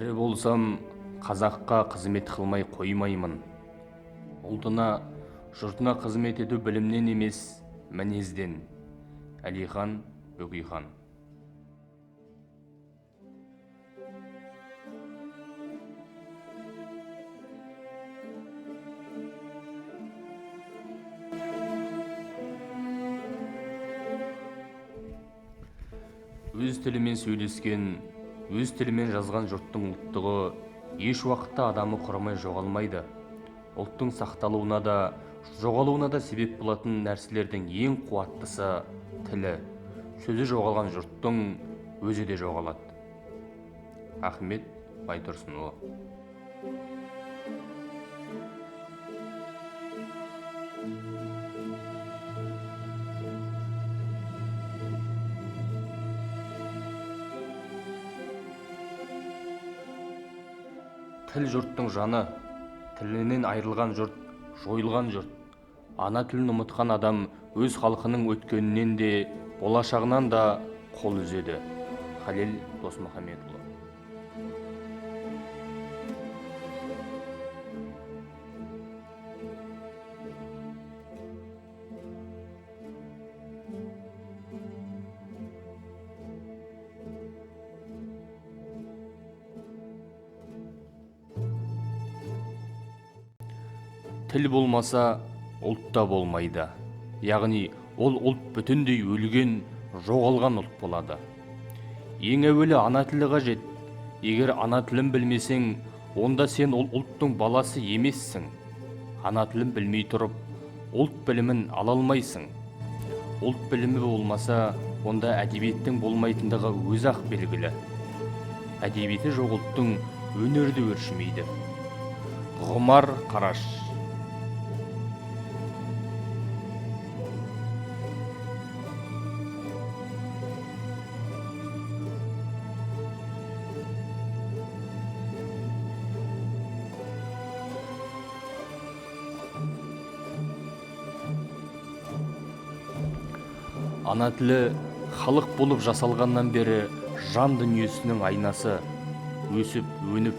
Тірі болсам, қазаққа қызмет қылмай қоймаймын. Ұлтына, жұртына қызмет ету білімнен емес, мінезден. Әлихан Бөкейхан. Өз тілімен сөйлескен, өз тілімен жазған жұрттың ұлттығы еш уақытта адамы құрамай жоғалмайды. Ұлттың сақталуына да, жоғалуына да себеп болатын нәрселердің ең қуаттысы тілі. Сөзі жоғалған жұрттың өзі де жоғалады. Ахмет Байтұрсынұлы. Тіл жұрттың жаны, тілінен айырылған жұрт, жойылған жұрт. Ана тілін ұмытқан адам өз халқының өткенінен де, болашағынан да қол үзеді. Халел Досмұхамедұлы. Тіл болмаса, ұлт та болмайды. Яғни, ол ұлт бүтіндей өлген, жоғалған ұлт болады. Ең әуелі ана тілі қажет. Егер ана тілін білмесең, онда сен ол ұлттың баласы емессің. Ана тілін білмей тұрып, ұлт білімін ала алмайсың. Ұлт білімі болмаса, онда әдебиеттің болмайтындығы өзі-ақ белгілі. Әдебиеті жоқ ұлттың өнерді өршімейді. Ғұмар Қараш. Ана тілі халық болып жасалғаннан бері жан дүниесінің айнасы, өсіп, өніп,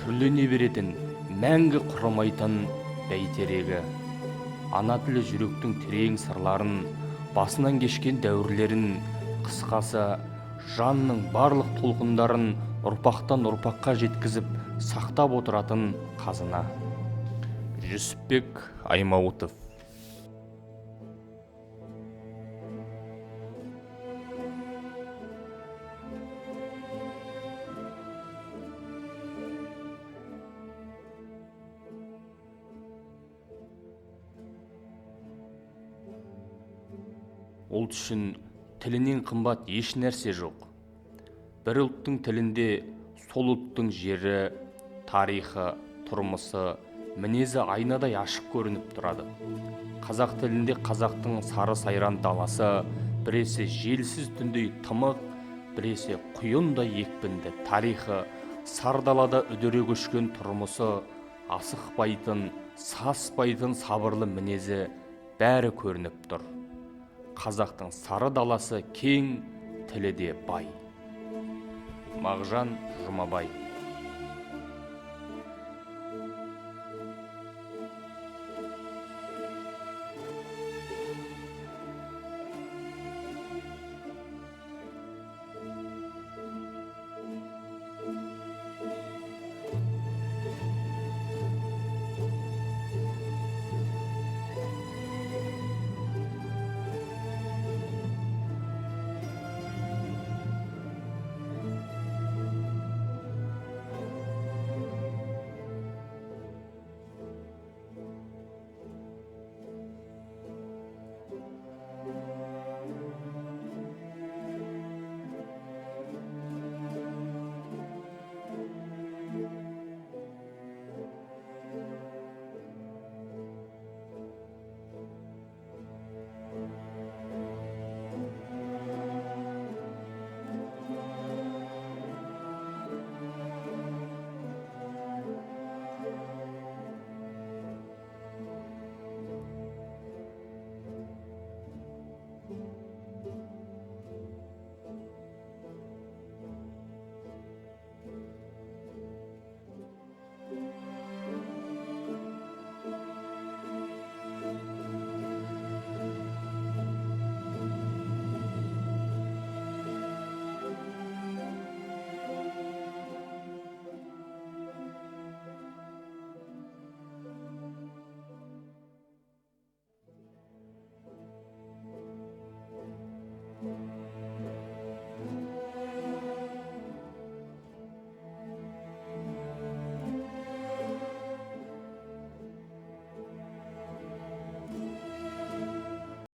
түрлене беретін, мәңгі құрамайтын бәйтерегі. Ана тілі жүректің терең сырларын, басынан кешкен дәуірлерін, қысқасы, жанның барлық толқындарын ұрпақтан ұрпаққа жеткізіп, сақтап отыратын қазына. Жүсіпбек Аймауытов. Ұлт үшін тілінен қымбат еш нәрсе жоқ. Бір ұлттың тілінде сол ұлттың жері, тарихы, тұрмысы, мінезі айнадай ашық көрініп тұрады. Қазақ тілінде қазақтың сары сайран даласы, біресе желсіз түндей тымық, біресе құйындай екпінді тарихы, сар далада үдере көшкен тұрмысы, асықпайтын, саспайтын сабырлы мінезі бәрі көрініп тұр. Қазақтың сары даласы кең, тілі де бай. Мағжан Жұмабай.